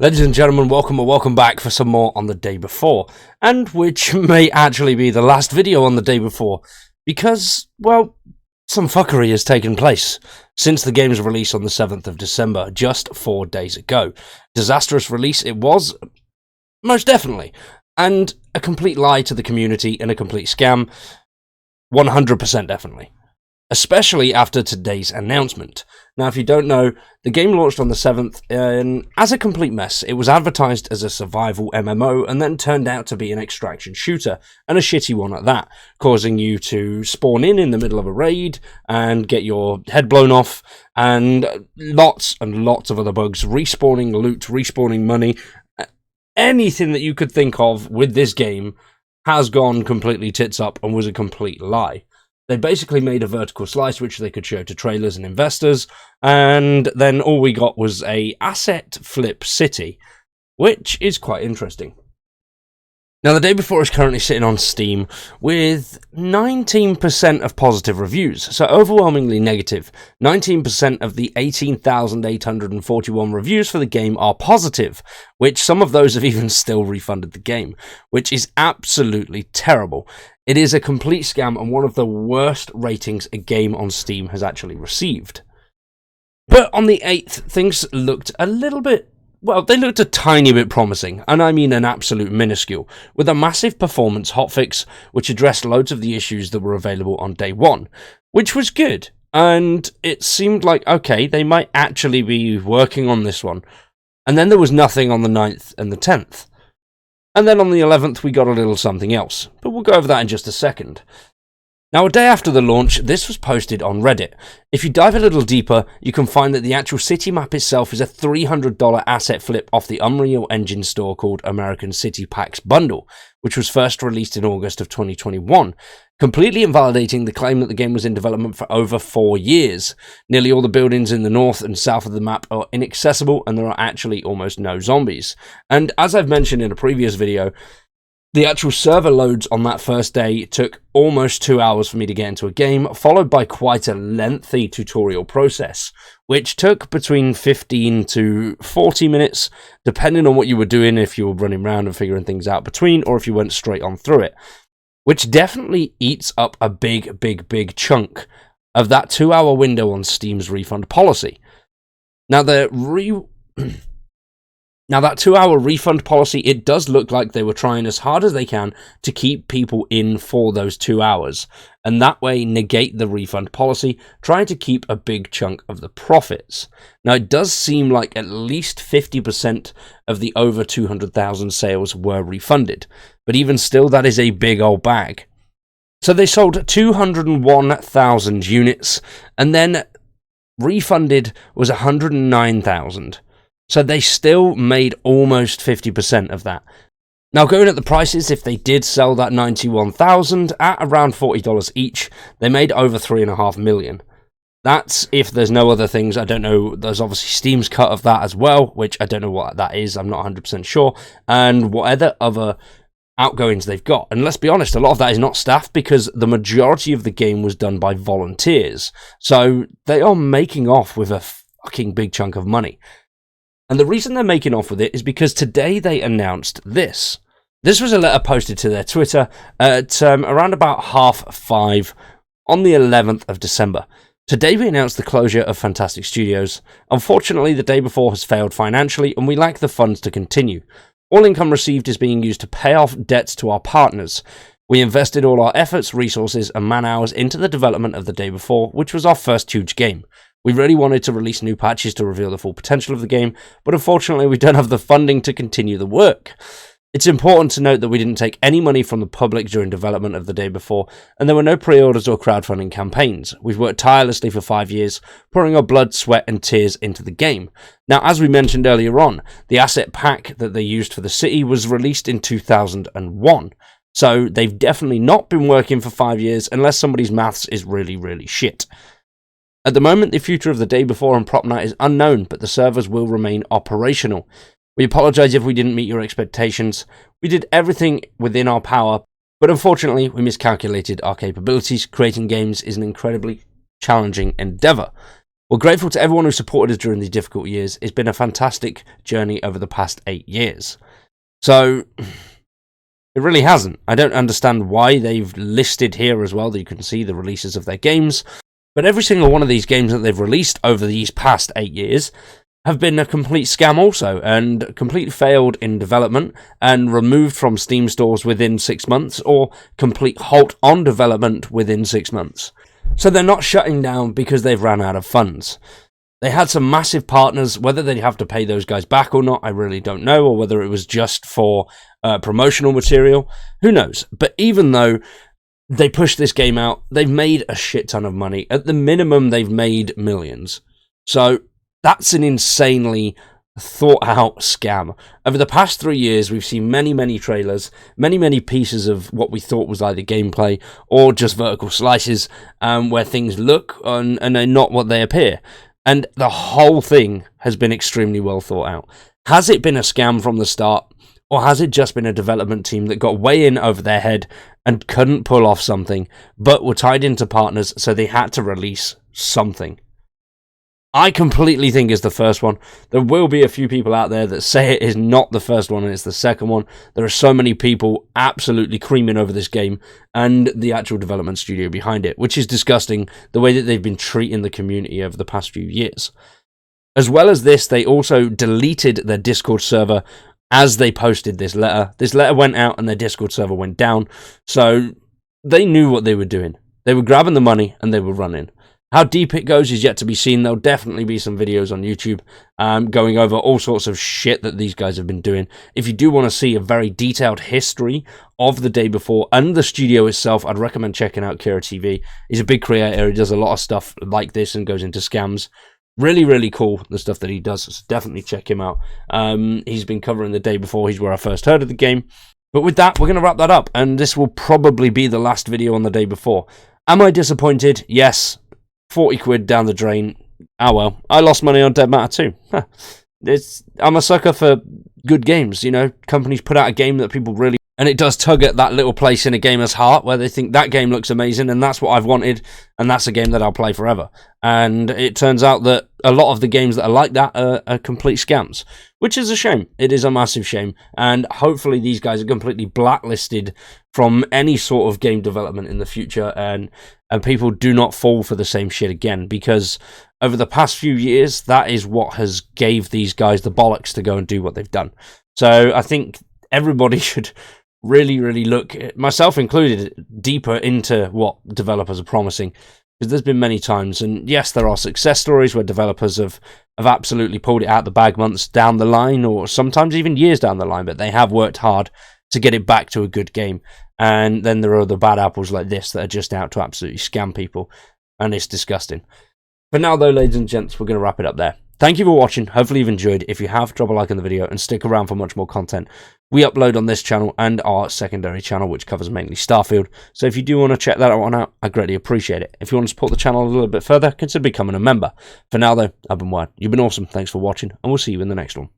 Ladies and gentlemen, welcome back for some more on the day before, and which may actually be the last video on the day before, because, well, some fuckery has taken place since the game's release on the 7th of December, just 4 days ago. Disastrous release it was, most definitely, and a complete lie to the community and a complete scam, 100% definitely. Especially after today's announcement. Now, if you don't know, the game launched on the 7th as a complete mess. It was advertised as a survival MMO and then turned out to be an extraction shooter, and a shitty one at that, causing you to spawn in the middle of a raid and get your head blown off, and lots and lots of other bugs, respawning loot, respawning money. Anything that you could think of with this game has gone completely tits up and was a complete lie. They basically made a vertical slice which they could show to trailers and investors, and then all we got was a asset flip city, which is quite interesting. Now, the day before is currently sitting on Steam with 19% of positive reviews, so overwhelmingly negative. 19% of the 18,841 reviews for the game are positive, which some of those have even still refunded the game, which is absolutely terrible. It is a complete scam and one of the worst ratings a game on Steam has actually received. But on the 8th, things looked a little bit, well, they looked a tiny bit promising, and I mean an absolute minuscule, with a massive performance hotfix which addressed loads of the issues that were available on day one, which was good, and it seemed like, okay, they might actually be working on this one. And then there was nothing on the 9th and the 10th. And then on the 11th, we got a little something else, but we'll go over that in just a second. Now, a day after the launch, this was posted on Reddit. If you dive a little deeper, you can find that the actual city map itself is a $300 asset flip off the Unreal Engine store called American City Packs Bundle, which was first released in August of 2021, completely invalidating the claim that the game was in development for over 4 years. Nearly all the buildings in the north and south of the map are inaccessible, and there are actually almost no zombies. And as I've mentioned in a previous video, the actual server loads on that first day took almost 2 hours for me to get into a game, followed by quite a lengthy tutorial process, which took between 15 to 40 minutes, depending on what you were doing, if you were running around and figuring things out between, or if you went straight on through it, which definitely eats up a big chunk of that 2-hour window on Steam's refund policy. Now, that 2-hour refund policy, it does look like they were trying as hard as they can to keep people in for those 2 hours, and that way negate the refund policy, trying to keep a big chunk of the profits. Now, it does seem like at least 50% of the over 200,000 sales were refunded, but even still, that is a big old bag. So they sold 201,000 units, and then refunded was 109,000. So they still made almost 50% of that. Now, going at the prices, if they did sell that 91,000 at around $40 each, they made over $3.5 million. That's if there's no other things. I don't know. There's obviously Steam's cut of that as well, which I don't know what that is. I'm not 100% sure. And what other outgoings they've got. And let's be honest, a lot of that is not staff, because the majority of the game was done by volunteers. So they are making off with a fucking big chunk of money. And the reason they're making off with it is because today they announced this. This was a letter posted to their Twitter at around about 5:30 on the 11th of December. Today we announced the closure of Fantastic Studios. Unfortunately, the day before has failed financially, and we lack the funds to continue. All income received is being used to pay off debts to our partners. We invested all our efforts, resources, and man-hours into the development of the day before, which was our first huge game. We really wanted to release new patches to reveal the full potential of the game, but unfortunately we don't have the funding to continue the work. It's important to note that we didn't take any money from the public during development of the day before, and there were no pre-orders or crowdfunding campaigns. We've worked tirelessly for 5 years, pouring our blood, sweat, and tears into the game. Now, as we mentioned earlier on, the asset pack that they used for the city was released in 2001. So they've definitely not been working for 5 years, unless somebody's maths is really shit. At the moment, the future of the day before and Prop Night is unknown, but the servers will remain operational. We apologise if we didn't meet your expectations. We did everything within our power, but unfortunately we miscalculated our capabilities. Creating games is an incredibly challenging endeavour. We're grateful to everyone who supported us during these difficult years. It's been a fantastic journey over the past 8 years. So, it really hasn't. I don't understand why they've listed here as well that you can see the releases of their games. But every single one of these games that they've released over these past 8 years have been a complete scam also, and completely failed in development and removed from Steam stores within 6 months, or complete halt on development within 6 months. So they're not shutting down because they've ran out of funds. They had some massive partners. Whether they'd have to pay those guys back or not, I really don't know, or whether it was just for promotional material, who knows. But even though they pushed this game out, they've made a shit ton of money. At the minimum, they've made millions. So that's an insanely thought out scam. Over the past 3 years, we've seen many trailers, many pieces of what we thought was either gameplay or just vertical slices, where things look and are not what they appear. And the whole thing has been extremely well thought out. Has it been a scam from the start, or has it just been a development team that got way in over their head and couldn't pull off something, but were tied into partners, so they had to release something? I completely think it's the first one. There will be a few people out there that say it is not the first one and it's the second one. There are so many people absolutely creaming over this game and the actual development studio behind it, which is disgusting, the way that they've been treating the community over the past few years. As well as this, they also deleted their Discord server as they posted this letter. This letter went out and their Discord server went down, so they knew what they were doing. They were grabbing the money and they were running. How deep it goes is yet to be seen. There'll definitely be some videos on YouTube going over all sorts of shit that these guys have been doing. If you do want to see a very detailed history of the day before and the studio itself, I'd recommend checking out Kira TV. He's a big creator. He does a lot of stuff like this and goes into scams. Really cool, the stuff that he does. So definitely check him out. He's been covering the day before. He's where I first heard of the game. But with that, we're going to wrap that up. And this will probably be the last video on the day before. Am I disappointed? Yes. 40 quid down the drain. Oh well, I lost money on Dead Matter 2. I'm a sucker for good games, you know. Companies put out a game that people really... And it does tug at that little place in a gamer's heart where they think that game looks amazing and that's what I've wanted and that's a game that I'll play forever. And it turns out that a lot of the games that are like that are complete scams, which is a shame. It is a massive shame. And hopefully these guys are completely blacklisted from any sort of game development in the future, and people do not fall for the same shit again, because over the past few years, that is what has gave these guys the bollocks to go and do what they've done. So I think everybody should really look, myself included, deeper into what developers are promising, because there's been many times, and yes, there are success stories where developers have absolutely pulled it out the bag months down the line, or sometimes even years down the line, but they have worked hard to get it back to a good game. And then there are the bad apples like this that are just out to absolutely scam people, and it's disgusting. For now though, ladies and gents, we're going to wrap it up there. Thank you for watching. Hopefully you've enjoyed. If you have, drop a like on the video and stick around for much more content. We upload on this channel and our secondary channel, which covers mainly Starfield. So if you do want to check that one out, I greatly appreciate it. If you want to support the channel a little bit further, consider becoming a member. For now though, I've been Wyatt. You've been awesome. Thanks for watching, and we'll see you in the next one.